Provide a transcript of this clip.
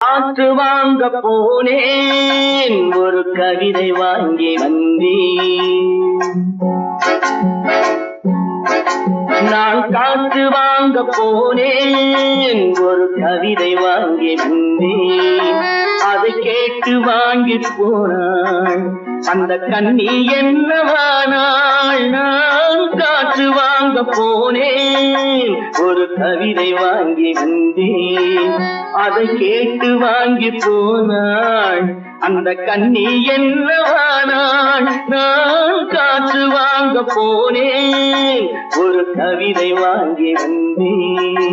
காற்று வாங்க போனேன் ஒரு கவிதை வாங்கி வந்தேன். நான் காற்று வாங்க போனேன் ஒரு கவிதை வாங்கி வந்தேன். அதை கேட்டு வாங்கி போனாள் அந்த கண்ணி என்னவானாள். நான் காற்று வாங்க போனேன் ஒரு கவிதை வாங்கி வந்தேன். அதை கேட்டு வாங்கி போனாள் அந்த கண்ணி என்னவானாள். நான் காற்று வாங்க போனேன் ஒரு கவிதை வாங்கி வந்தேன்.